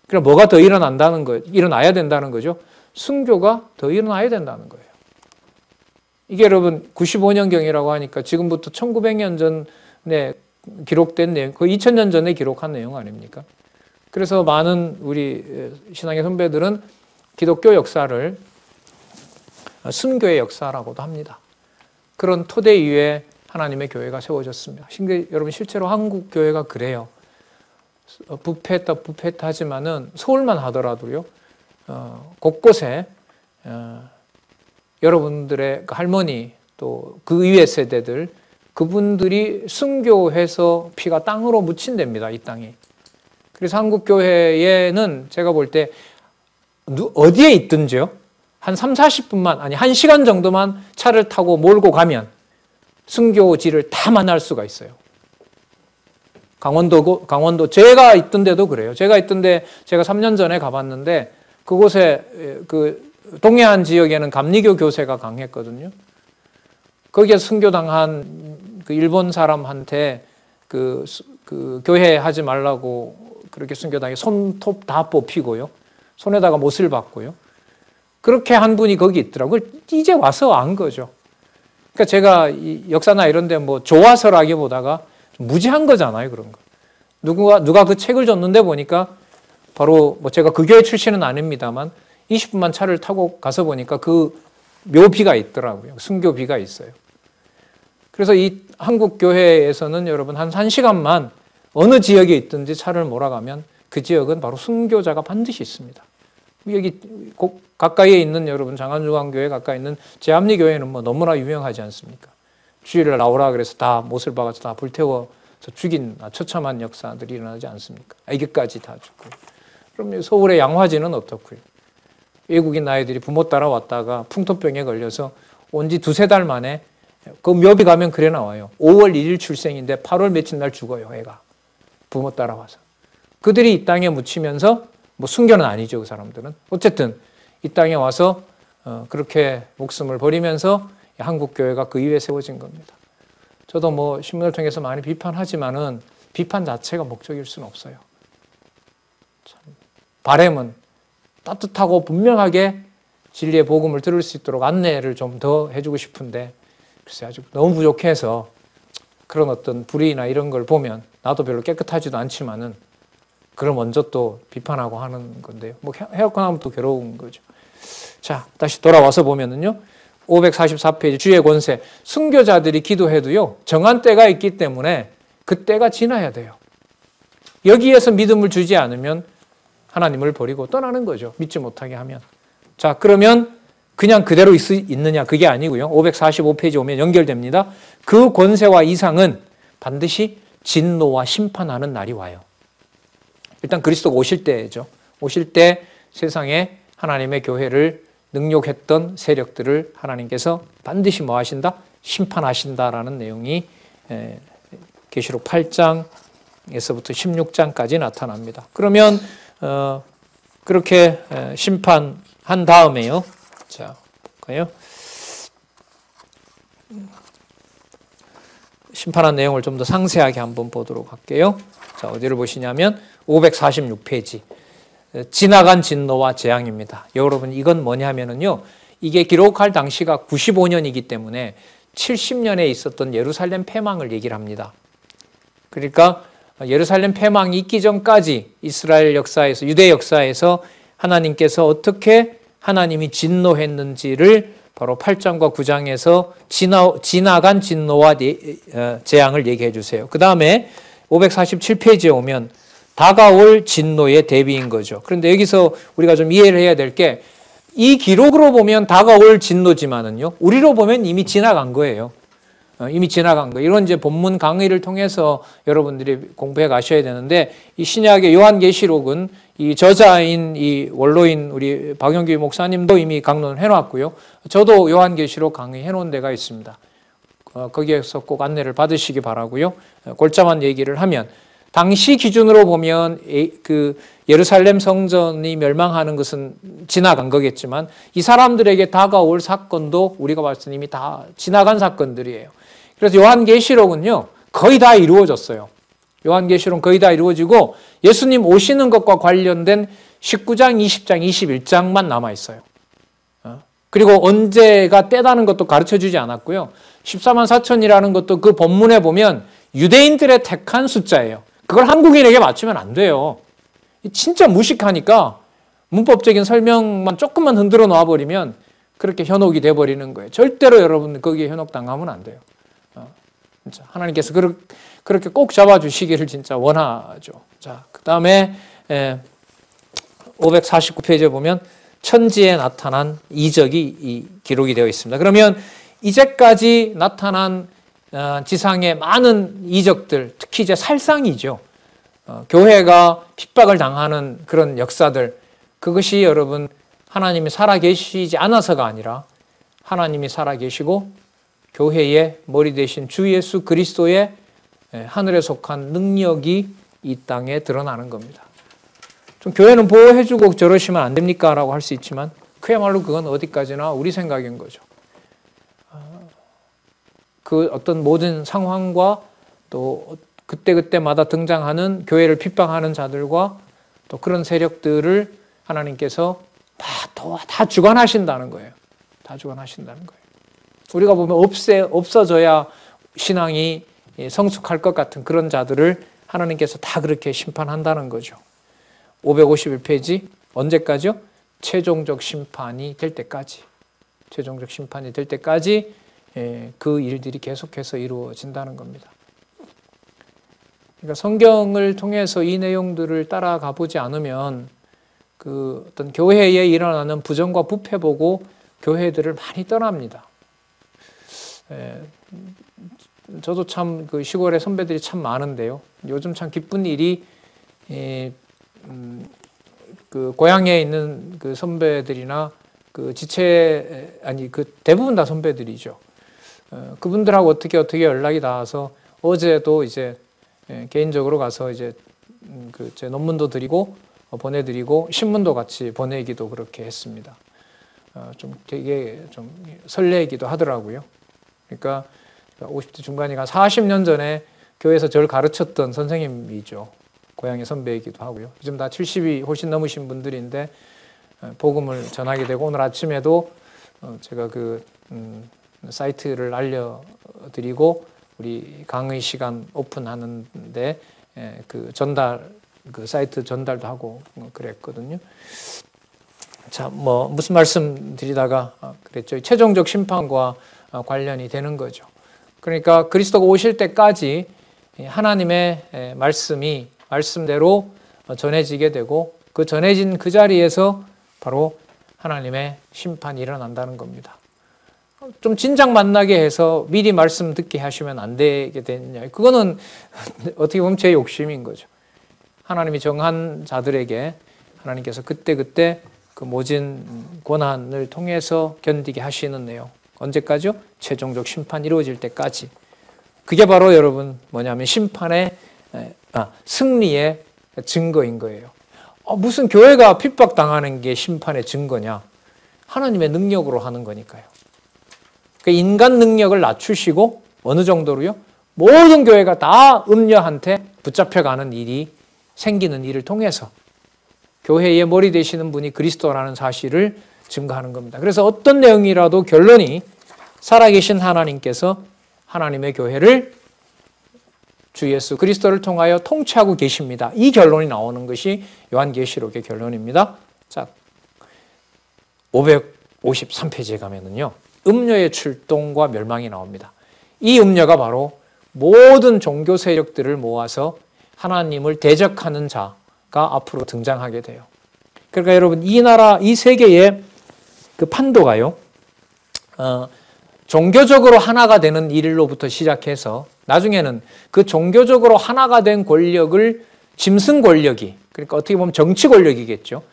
그럼 뭐가 더 일어나야 된다는 거죠. 순교가 더 일어나야 된다는 거예요. 이게 여러분 95년경이라고 하니까 지금부터 1900년 전에 기록된 내용, 거의 2000년 전에 기록한 내용 아닙니까? 그래서 많은 우리 신앙의 선배들은 기독교 역사를 순교의 역사라고도 합니다. 그런 토대 위에 하나님의 교회가 세워졌습니다. 여러분 실제로 한국 교회가 그래요. 부패했다 하지만은 서울만 하더라도요. 곳곳에 여러분들의 할머니 또 그 위의 세대들 그분들이 순교해서 피가 땅으로 묻힌답니다. 이 땅이. 그래서 한국 교회에는 제가 볼 때 어디에 있든지요. 한 30-40분만 아니 1시간 정도만 차를 타고 몰고 가면 순교지를 다 만날 수가 있어요. 강원도 제가 있던 데도 그래요. 제가 3년 전에 가봤는데 그곳에 그 동해안 지역에는 감리교 교세가 강했거든요. 거기에 순교당한 그 일본 사람한테 그 교회 하지 말라고 그렇게 순교당해 손톱 다 뽑히고요. 손에다가 못을 박고요. 그렇게 한 분이 거기 있더라고요. 이제 와서 안 거죠. 그러니까 제가 이 역사나 이런 데 뭐 좋아서라기보다가 무지한 거잖아요, 그런 거. 누가 그 책을 줬는데 보니까 바로 뭐 제가 그 교회 출신은 아닙니다만 20분만 차를 타고 가서 보니까 그 묘비가 있더라고요. 순교비가 있어요. 그래서 이 한국 교회에서는 여러분 한 1시간만 어느 지역에 있든지 차를 몰아가면 그 지역은 바로 순교자가 반드시 있습니다. 여기 가까이에 있는 여러분 장안중앙교회 가까이 있는 제암리 교회는 뭐 너무나 유명하지 않습니까? 주일날 나오라 그래서 다 못을 박아서 다 불태워서 죽인 처참한 역사들이 일어나지 않습니까? 애기까지 다 죽고. 그럼 서울의 양화지는 어떻고요? 외국인 아이들이 부모 따라왔다가 풍토병에 걸려서 온 지 2-3달 만에 그 묘비 가면 그래 나와요. 5월 1일 출생인데 8월 며칠 날 죽어요, 애가. 부모 따라와서. 그들이 이 땅에 묻히면서 뭐 순교는 아니죠, 그 사람들은. 어쨌든 이 땅에 와서 그렇게 목숨을 버리면서 한국 교회가 그 이후에 세워진 겁니다. 저도 뭐 신문을 통해서 많이 비판하지만은 비판 자체가 목적일 수는 없어요. 참, 바람은 따뜻하고 분명하게 진리의 복음을 들을 수 있도록 안내를 좀 더 해주고 싶은데 글쎄 아주 너무 부족해서 그런 어떤 불의나 이런 걸 보면 나도 별로 깨끗하지도 않지만은 그걸 먼저 또 비판하고 하는 건데요. 뭐 에어컨 하면 또 괴로운 거죠. 자, 다시 돌아와서 보면은요. 544페이지 주의 권세. 순교자들이 기도해도요. 정한 때가 있기 때문에 그 때가 지나야 돼요. 여기에서 믿음을 주지 않으면 하나님을 버리고 떠나는 거죠. 믿지 못하게 하면. 자, 그러면 그냥 그대로 있느냐? 그게 아니고요. 545페이지 오면 연결됩니다. 그 권세와 이상은 반드시 진노와 심판하는 날이 와요. 일단 그리스도가 오실 때죠. 오실 때 세상에 하나님의 교회를 능욕했던 세력들을 하나님께서 반드시 뭐 하신다? 심판하신다라는 내용이 계시록 8장 15장에서부터 16장까지 나타납니다. 그러면 그렇게 심판한 다음에요. 자, 볼까요? 심판한 내용을 좀 더 상세하게 한번 보도록 할게요. 자, 어디를 보시냐면 546페이지. 지나간 진노와 재앙입니다. 여러분, 이건 뭐냐면요. 이게 기록할 당시가 95년이기 때문에 70년에 있었던 예루살렘 패망을 얘기를 합니다. 그러니까 예루살렘 패망이 있기 전까지 이스라엘 역사에서, 유대 역사에서 하나님께서 어떻게 하나님이 진노했는지를 바로 8장과 9장에서 지나간 진노와 재앙을 얘기해 주세요. 그 다음에 547페이지에 오면 다가올 진노의 대비인 거죠. 그런데 여기서 우리가 좀 이해를 해야 될 게, 이 기록으로 보면 다가올 진노지만은요, 우리로 보면 이미 지나간 거예요. 이미 지나간 거. 이런 이제 본문 강의를 통해서 여러분들이 공부해 가셔야 되는데, 이 신약의 요한계시록은 이 저자인 이 원로인 우리 박영규 목사님도 이미 강론을 해놨고요. 저도 요한계시록 강의해 놓은 데가 있습니다. 거기에서 꼭 안내를 받으시기 바라고요. 골자만 얘기를 하면, 당시 기준으로 보면 그 예루살렘 성전이 멸망하는 것은 지나간 거겠지만, 이 사람들에게 다가올 사건도 우리가 봤을 때 이미 다 지나간 사건들이에요. 그래서 요한계시록은요, 거의 다 이루어졌어요. 요한계시록은 거의 다 이루어지고 예수님 오시는 것과 관련된 19장, 20장, 21장만 남아있어요. 그리고 언제가 때다는 것도 가르쳐주지 않았고요. 14만 4천이라는 것도 그 본문에 보면 유대인들의 택한 숫자예요. 그걸 한국인에게 맞추면 안 돼요. 진짜 무식하니까 문법적인 설명만 조금만 흔들어 놓아버리면 그렇게 현혹이 돼버리는 거예요. 절대로 여러분 거기에 현혹당하면 안 돼요. 진짜 하나님께서 그렇게 꼭 잡아주시기를 진짜 원하죠. 자, 그 다음에 549페이지에 보면 천지에 나타난 이적이 기록이 되어 있습니다. 그러면 이제까지 나타난 지상의 많은 이적들, 특히 이제 살상이죠. 교회가 핍박을 당하는 그런 역사들, 그것이 여러분 하나님이 살아계시지 않아서가 아니라 하나님이 살아계시고 교회의 머리 대신 주 예수 그리스도의 하늘에 속한 능력이 이 땅에 드러나는 겁니다. 좀 교회는 보호해주고 저러시면 안 됩니까? 라고 할 수 있지만 그야말로 그건 어디까지나 우리 생각인 거죠. 그 어떤 모든 상황과 또 그때그때마다 등장하는 교회를 핍박하는 자들과 또 그런 세력들을 하나님께서 다 주관하신다는 거예요. 다 주관하신다는 거예요. 우리가 보면 없어져야 신앙이 성숙할 것 같은 그런 자들을 하나님께서 다 그렇게 심판한다는 거죠. 551페이지, 언제까지요? 최종적 심판이 될 때까지. 최종적 심판이 될 때까지 그 일들이 계속해서 이루어진다는 겁니다. 그러니까 성경을 통해서 이 내용들을 따라가 보지 않으면 그 어떤 교회에 일어나는 부정과 부패 보고 교회들을 많이 떠납니다. 저도 참 그 시골에 선배들이 참 많은데요. 요즘 참 기쁜 일이 그 고향에 있는 그 선배들이나 그 대부분 다 선배들이죠. 그분들하고 어떻게 연락이 닿아서 어제도 이제 개인적으로 가서 이제 제 논문도 드리고 보내드리고 신문도 같이 보내기도 그렇게 했습니다. 좀 되게 좀 설레기도 하더라고요. 그러니까 50대 중반이가 40년 전에 교회에서 저를 가르쳤던 선생님이죠. 고향의 선배이기도 하고요. 요즘 다 70이 훨씬 넘으신 분들인데 복음을 전하게 되고, 오늘 아침에도 제가 그 사이트를 알려드리고 우리 강의 시간 오픈하는데 그 사이트 전달도 하고 그랬거든요. 자, 무슨 말씀 드리다가 그랬죠. 최종적 심판과 관련이 되는 거죠. 그러니까 그리스도가 오실 때까지 하나님의 말씀대로 전해지게 되고, 그 전해진 그 자리에서 바로 하나님의 심판이 일어난다는 겁니다. 좀 진작 만나게 해서 미리 말씀 듣게 하시면 안 되게 되느냐. 그거는 어떻게 보면 제 욕심인 거죠. 하나님이 정한 자들에게 하나님께서 그때 그 모진 고난을 통해서 견디게 하시는 내용. 언제까지요? 최종적 심판이 이루어질 때까지. 그게 바로 여러분 뭐냐면 심판의 승리의 증거인 거예요. 무슨 교회가 핍박당하는 게 심판의 증거냐? 하나님의 능력으로 하는 거니까요. 그러니까 인간 능력을 낮추시고 어느 정도로요? 모든 교회가 다 음녀한테 붙잡혀가는 일이 생기는 일을 통해서 교회의 머리 되시는 분이 그리스도라는 사실을 증거하는 겁니다. 그래서 어떤 내용이라도 결론이 살아계신 하나님께서 하나님의 교회를 주 예수 그리스도를 통하여 통치하고 계십니다. 이 결론이 나오는 것이 요한계시록의 결론입니다. 자, 553페이지에 가면은요, 음녀의 출동과 멸망이 나옵니다. 이 음녀가 바로 모든 종교 세력들을 모아서 하나님을 대적하는 자가 앞으로 등장하게 돼요. 그러니까 여러분, 이 나라, 이 세계의 그 판도가요, 종교적으로 하나가 되는 일로부터 시작해서 나중에는 그 종교적으로 하나가 된 권력을 짐승 권력이, 그러니까 어떻게 보면 정치 권력이겠죠.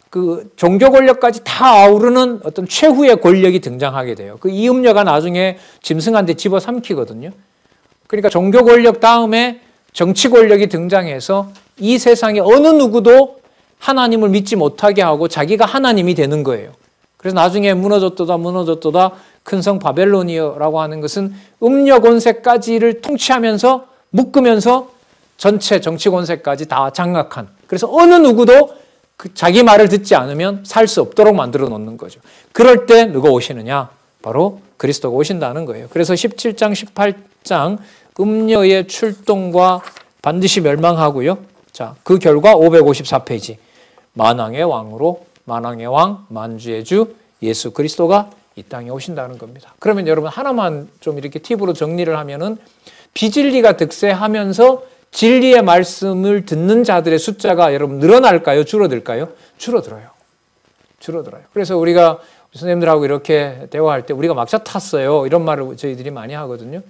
그 종교 권력까지 다 아우르는 어떤 최후의 권력이 등장하게 돼요. 그 이 음녀가 나중에 짐승한테 집어삼키거든요. 그러니까 종교 권력 다음에 정치 권력이 등장해서 이 세상에 어느 누구도 하나님을 믿지 못하게 하고 자기가 하나님이 되는 거예요. 그래서 나중에 무너졌도다 큰 성 바벨로니아라고 하는 것은 음녀 권세까지를 통치하면서 묶으면서 전체 정치 권세까지 다 장악한, 그래서 어느 누구도 자기 말을 듣지 않으면 살 수 없도록 만들어 놓는 거죠. 그럴 때 누가 오시느냐? 바로 그리스도가 오신다는 거예요. 그래서 17장, 18장 음녀의 출동과 반드시 멸망하고요. 자, 그 결과 554페이지. 만왕의 왕으로, 만왕의 왕, 만주의 주 예수 그리스도가 이 땅에 오신다는 겁니다. 그러면 여러분 하나만 좀 이렇게 팁으로 정리를 하면은 비진리가 득세하면서 진리의 말씀을 듣는 자들의 숫자가 여러분 늘어날까요? 줄어들까요? 줄어들어요. 그래서 우리가 선생님들하고 이렇게 대화할 때 우리가 막차 탔어요, 이런 말을 저희들이 많이 하거든요.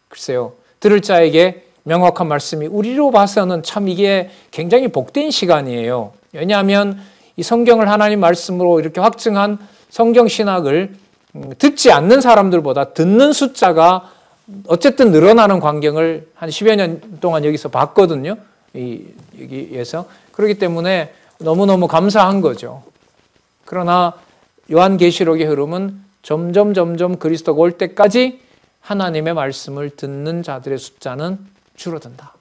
글쎄요, 들을 자에게 명확한 말씀이 우리로 봐서는 참 이게 굉장히 복된 시간이에요. 왜냐하면 이 성경을 하나님 말씀으로 이렇게 확증한 성경 신학을 듣지 않는 사람들보다 듣는 숫자가 어쨌든 늘어나는 광경을 한 10여 년 동안 여기서 봤거든요. 여기에서. 그렇기 때문에 너무너무 감사한 거죠. 그러나 요한계시록의 흐름은 점점 그리스도가 올 때까지 하나님의 말씀을 듣는 자들의 숫자는 줄어든다.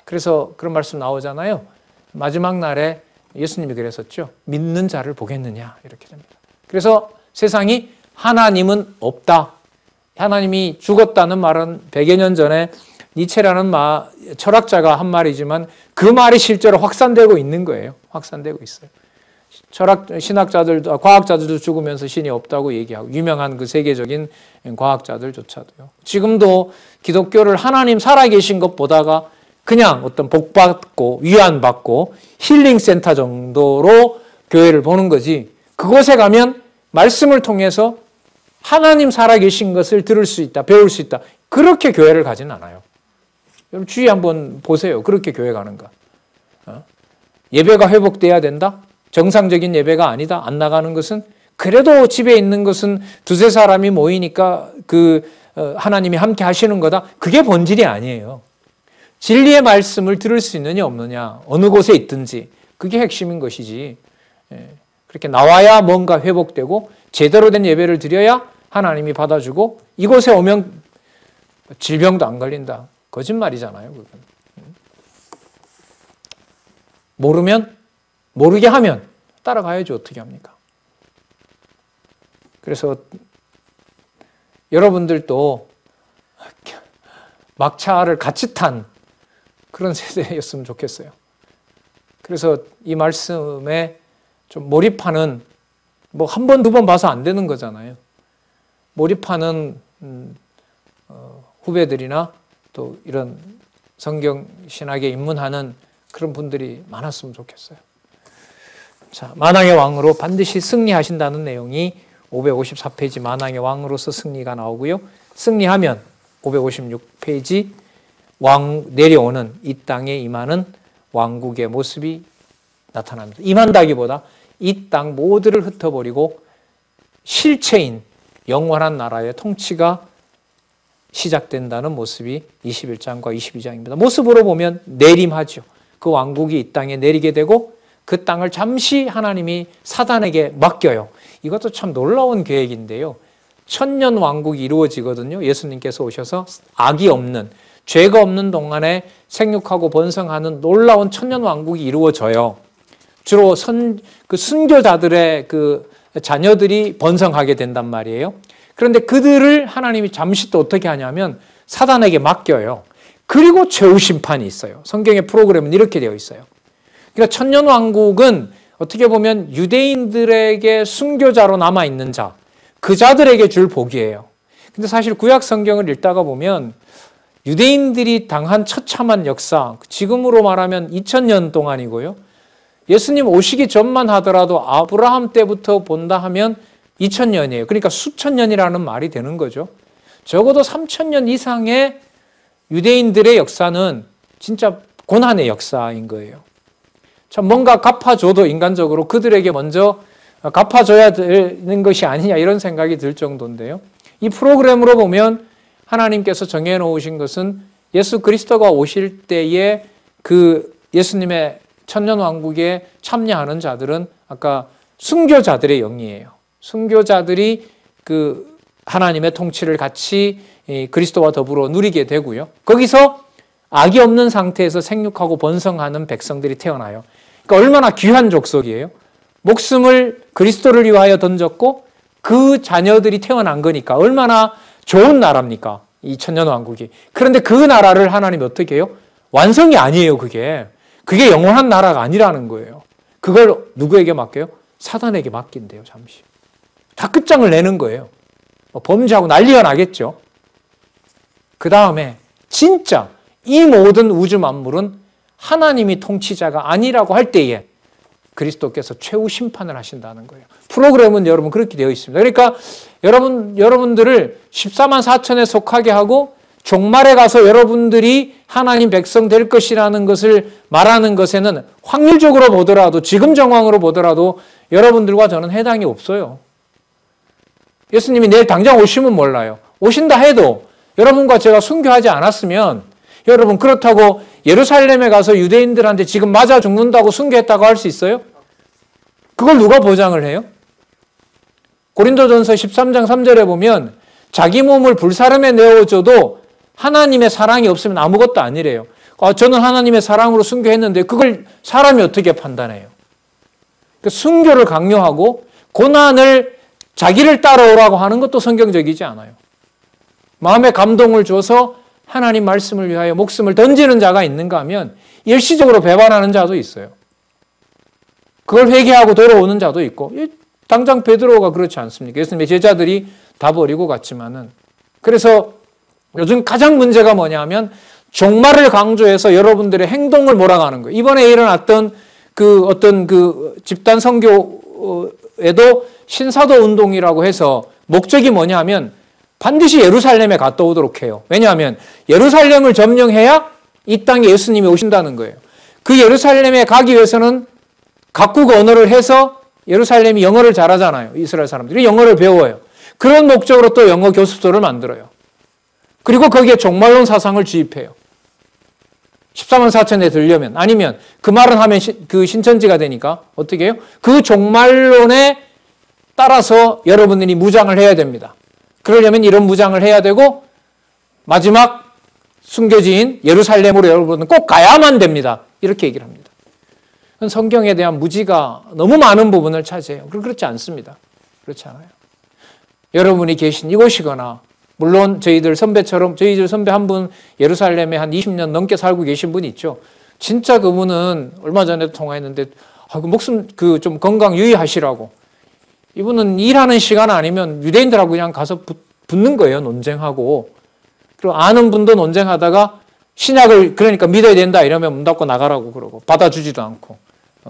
그래서 그런 말씀 나오잖아요. 마지막 날에 예수님이 그랬었죠. 믿는 자를 보겠느냐, 이렇게 됩니다. 그래서 세상이 하나님은 없다, 하나님이 죽었다는 말은 100여 년 전에 니체라는 철학자가 한 말이지만 그 말이 실제로 확산되고 있는 거예요. 확산되고 있어요. 신학자들도, 과학자들도 죽으면서 신이 없다고 얘기하고, 유명한 그 세계적인 과학자들조차도요. 지금도 기독교를 하나님 살아계신 것 보다가 그냥 어떤 복받고 위안받고 힐링센터 정도로 교회를 보는 거지, 그곳에 가면 말씀을 통해서 하나님 살아계신 것을 들을 수 있다, 배울 수 있다, 그렇게 교회를 가진 않아요. 여러분 주위에 한번 보세요. 그렇게 교회 가는가? 예배가 회복돼야 된다? 정상적인 예배가 아니다? 안 나가는 것은? 그래도 집에 있는 것은 두세 사람이 모이니까 하나님이 함께 하시는 거다? 그게 본질이 아니에요. 진리의 말씀을 들을 수 있느냐 없느냐, 어느 곳에 있든지 그게 핵심인 것이지. 그렇게 나와야 뭔가 회복되고 제대로 된 예배를 드려야 하나님이 받아주고 이곳에 오면 질병도 안 걸린다, 거짓말이잖아요. 그건. 모르게 하면 따라가야지 어떻게 합니까? 그래서 여러분들도 막차를 같이 탄 그런 세대였으면 좋겠어요. 그래서 이 말씀에 좀 몰입하는, 뭐 한 번, 두 번 봐서 안 되는 거잖아요. 몰입하는 후배들이나 또 이런 성경 신학에 입문하는 그런 분들이 많았으면 좋겠어요. 자, 만왕의 왕으로 반드시 승리하신다는 내용이 554페이지 만왕의 왕으로서 승리가 나오고요. 승리하면 556페이지 왕 내려오는 이 땅에 임하는 왕국의 모습이 나타납니다. 임한다기보다 이 땅 모두를 흩어버리고 실체인 영원한 나라의 통치가 시작된다는 모습이 21장과 22장입니다. 모습으로 보면 내림하죠. 그 왕국이 이 땅에 내리게 되고 그 땅을 잠시 하나님이 사단에게 맡겨요. 이것도 참 놀라운 계획인데요. 천년 왕국이 이루어지거든요. 예수님께서 오셔서 악이 없는, 죄가 없는 동안에 생육하고 번성하는 놀라운 천년 왕국이 이루어져요. 주로 순교자들의 그 자녀들이 번성하게 된단 말이에요. 그런데 그들을 하나님이 잠시 또 어떻게 하냐면 사단에게 맡겨요. 그리고 최후 심판이 있어요. 성경의 프로그램은 이렇게 되어 있어요. 그러니까 천년 왕국은 어떻게 보면 유대인들에게 순교자로 남아있는 자, 그 자들에게 줄 복이에요. 근데 사실 구약 성경을 읽다가 보면 유대인들이 당한 처참한 역사, 지금으로 말하면 2000년 동안이고요. 예수님 오시기 전만 하더라도 아브라함 때부터 본다 하면 2000년이에요. 그러니까 수천 년이라는 말이 되는 거죠. 적어도 3000년 이상의 유대인들의 역사는 진짜 고난의 역사인 거예요. 참 뭔가 갚아줘도 인간적으로 그들에게 먼저 갚아줘야 되는 것이 아니냐 이런 생각이 들 정도인데요. 이 프로그램으로 보면 하나님께서 정해놓으신 것은 예수 그리스도가 오실 때에 그 예수님의 천년왕국에 참여하는 자들은 아까 순교자들의 영이에요. 순교자들이 그 하나님의 통치를 같이 그리스도와 더불어 누리게 되고요. 거기서 악이 없는 상태에서 생육하고 번성하는 백성들이 태어나요. 그러니까 얼마나 귀한 족속이에요. 목숨을 그리스도를 위하여 던졌고 그 자녀들이 태어난 거니까 얼마나 좋은 나라입니까? 이 천년왕국이. 그런데 그 나라를 하나님이 어떻게 해요? 완성이 아니에요, 그게. 그게 영원한 나라가 아니라는 거예요. 그걸 누구에게 맡겨요? 사단에게 맡긴대요, 잠시. 다 끝장을 내는 거예요. 범죄하고 난리가 나겠죠. 그 다음에 진짜 이 모든 우주 만물은 하나님이 통치자가 아니라고 할 때에 그리스도께서 최후 심판을 하신다는 거예요. 프로그램은 여러분 그렇게 되어 있습니다. 그러니까 여러분들을 14만 4천에 속하게 하고 종말에 가서 여러분들이 하나님 백성 될 것이라는 것을 말하는 것에는 확률적으로 보더라도 지금 정황으로 보더라도 여러분들과 저는 해당이 없어요. 예수님이 내일 당장 오시면 몰라요. 오신다 해도 여러분과 제가 순교하지 않았으면 여러분 그렇다고 예루살렘에 가서 유대인들한테 지금 맞아 죽는다고 순교했다고 할 수 있어요? 그걸 누가 보장을 해요? 고린도전서 13장 3절에 보면 자기 몸을 불사름에 내어줘도 하나님의 사랑이 없으면 아무것도 아니래요. 저는 하나님의 사랑으로 순교했는데 그걸 사람이 어떻게 판단해요? 순교를 강요하고 고난을 자기를 따라오라고 하는 것도 성경적이지 않아요. 마음에 감동을 줘서 하나님 말씀을 위하여 목숨을 던지는 자가 있는가 하면 일시적으로 배반하는 자도 있어요. 그걸 회개하고 돌아오는 자도 있고 당장 베드로가 그렇지 않습니까? 예수님의 제자들이 다 버리고 갔지만은. 그래서 요즘 가장 문제가 뭐냐면 종말을 강조해서 여러분들의 행동을 몰아가는 거예요. 이번에 일어났던 그 어떤 그 집단 선교에도 신사도 운동이라고 해서 목적이 뭐냐면 반드시 예루살렘에 갔다 오도록 해요. 왜냐하면 예루살렘을 점령해야 이 땅에 예수님이 오신다는 거예요. 그 예루살렘에 가기 위해서는 각국 언어를 해서 예루살렘이 영어를 잘하잖아요. 이스라엘 사람들이 영어를 배워요. 그런 목적으로 또 영어 교습소를 만들어요. 그리고 거기에 종말론 사상을 주입해요. 14만 4천에 들려면 아니면 그 말은 하면 그 신천지가 되니까 어떻게 해요? 그 종말론에 따라서 여러분들이 무장을 해야 됩니다. 그러려면 이런 무장을 해야 되고 마지막 순교지인 예루살렘으로 여러분은 꼭 가야만 됩니다. 이렇게 얘기를 합니다. 성경에 대한 무지가 너무 많은 부분을 차지해요. 그렇지 않습니다. 그렇지 않아요. 여러분이 계신 이곳이거나 물론 저희들 선배처럼 저희들 선배 한 분 예루살렘에 한 20년 넘게 살고 계신 분이 있죠. 진짜 그분은 얼마 전에도 통화했는데 목숨 좀 건강 유의하시라고. 이분은 일하는 시간 아니면 유대인들하고 그냥 가서 붙는 거예요. 논쟁하고. 그리고 아는 분도 논쟁하다가 신약을 그러니까 믿어야 된다 이러면 문 닫고 나가라고 그러고 받아주지도 않고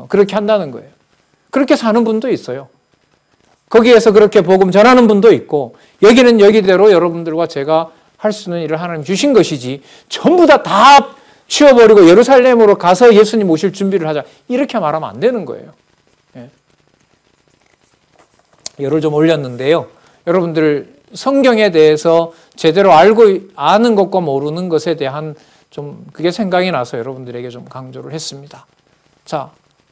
그렇게 한다는 거예요. 그렇게 사는 분도 있어요. 거기에서 그렇게 복음 전하는 분도 있고 여기는 여기대로 여러분들과 제가 할 수 있는 일을 하나님 주신 것이지 전부 다 치워버리고 예루살렘으로 가서 예수님 오실 준비를 하자 이렇게 말하면 안 되는 거예요. 예. 열을 좀 올렸는데요. 여러분들 성경에 대해서 제대로 아는 것과 모르는 것에 대한 좀 그게 생각이 나서 여러분들에게 좀 강조를 했습니다. 자,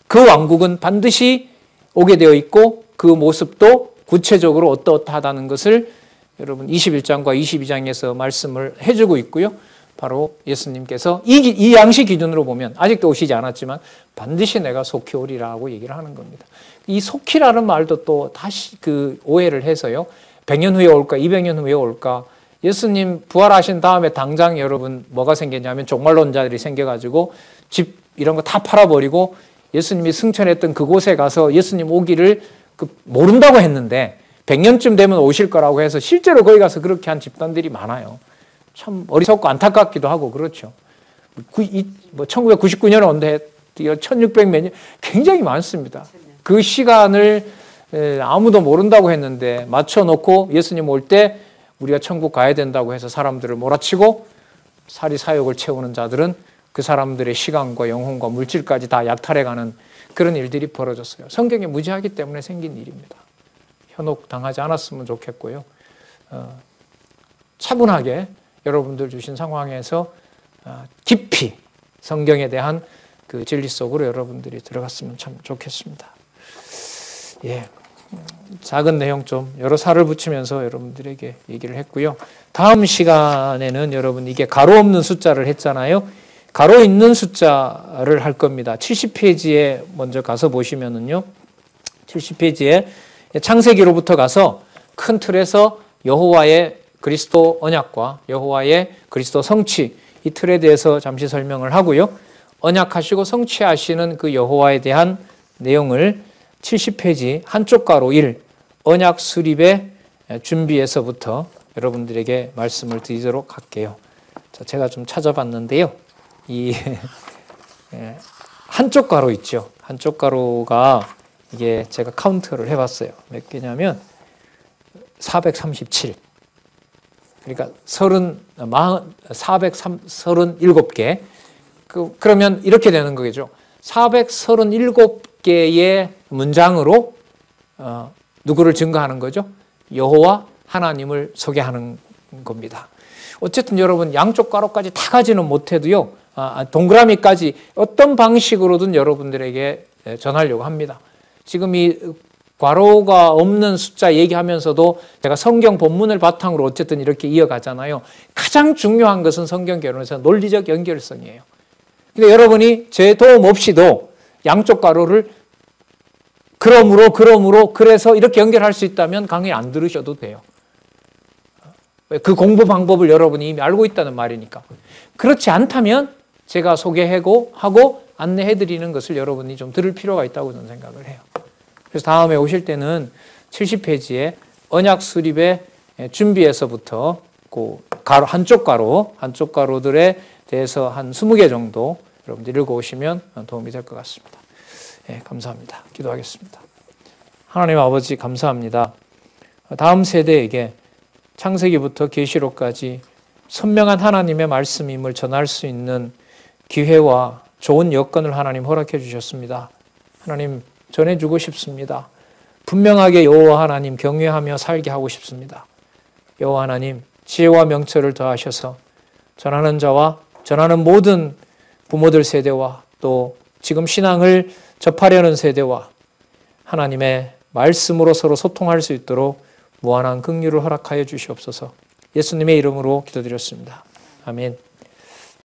그 왕국은 반드시 오게 되어 있고 그 모습도 구체적으로 어떠하다는 것을 여러분 21장과 22장에서 말씀을 해주고 있고요. 바로 예수님께서 이 양식 기준으로 보면 아직도 오시지 않았지만 반드시 내가 속히 오리라고 얘기를 하는 겁니다. 이 속히라는 말도 또 다시 그 오해를 해서요. 100년 후에 올까 200년 후에 올까. 예수님 부활하신 다음에 당장 여러분 뭐가 생겼냐면 종말론자들이 생겨가지고 집 이런 거 다 팔아버리고 예수님이 승천했던 그곳에 가서 예수님 오기를 모른다고 했는데 100년쯤 되면 오실 거라고 해서 실제로 거기 가서 그렇게 한 집단들이 많아요. 참 어리석고 안타깝기도 하고 그렇죠. 1999년에 온데 1600 몇 년 굉장히 많습니다. 그 시간을 아무도 모른다고 했는데 맞춰놓고 예수님 올 때 우리가 천국 가야 된다고 해서 사람들을 몰아치고 사리사욕을 채우는 자들은 그 사람들의 시간과 영혼과 물질까지 다 약탈해가는 그런 일들이 벌어졌어요. 성경에 무지하기 때문에 생긴 일입니다. 현혹 당하지 않았으면 좋겠고요. 차분하게 여러분들 주신 상황에서 깊이 성경에 대한 그 진리 속으로 여러분들이 들어갔으면 참 좋겠습니다. 예, 작은 내용 좀 여러 살을 붙이면서 여러분들에게 얘기를 했고요. 다음 시간에는 여러분 이게 가로 없는 숫자를 했잖아요. 가로 있는 숫자를 할 겁니다. 70페이지에 먼저 가서 보시면은요. 70페이지에 창세기로부터 가서 큰 틀에서 여호와의 그리스도 언약과 여호와의 그리스도 성취 이 틀에 대해서 잠시 설명을 하고요. 언약하시고 성취하시는 그 여호와에 대한 내용을 70페이지 한쪽 가로 1 언약 수립의 준비에서부터 여러분들에게 말씀을 드리도록 할게요. 자, 제가 좀 찾아봤는데요. 이 한쪽 가로 있죠. 한쪽 가로가 이게 제가 카운트를 해봤어요. 몇 개냐면 437. 그러니까 437개. 그러면 이렇게 되는 거겠죠. 437개의 문장으로 누구를 증거하는 거죠? 여호와 하나님을 소개하는 겁니다. 어쨌든 여러분 양쪽 가로까지 다 가지는 못해도요. 동그라미까지 어떤 방식으로든 여러분들에게 전하려고 합니다. 지금 이 괄호가 없는 숫자 얘기하면서도 제가 성경 본문을 바탕으로 어쨌든 이렇게 이어가잖아요. 가장 중요한 것은 성경 개론에서 논리적 연결성이에요. 근데 여러분이 제 도움 없이도 양쪽 괄호를 그러므로 그래서 이렇게 연결할 수 있다면 강의 안 들으셔도 돼요. 그 공부 방법을 여러분이 이미 알고 있다는 말이니까. 그렇지 않다면 제가 소개하고 안내해드리는 것을 여러분이 좀 들을 필요가 있다고 저는 생각을 해요. 그래서 다음에 오실 때는 70페이지에 언약 수립의 준비에서부터 그 한쪽 가로들에 대해서 한 20개 정도 여러분들 읽어오시면 도움이 될 것 같습니다. 예, 감사합니다. 기도하겠습니다. 하나님 아버지 감사합니다. 다음 세대에게 창세기부터 계시록까지 선명한 하나님의 말씀임을 전할 수 있는 기회와 좋은 여건을 하나님 허락해 주셨습니다. 하나님 전해주고 싶습니다. 분명하게 여호와 하나님 경외하며 살게 하고 싶습니다. 여호와 하나님 지혜와 명철을 더하셔서 전하는 자와 전하는 모든 부모들 세대와 또 지금 신앙을 접하려는 세대와 하나님의 말씀으로 서로 소통할 수 있도록 무한한 긍휼을 허락하여 주시옵소서. 예수님의 이름으로 기도드렸습니다. 아멘.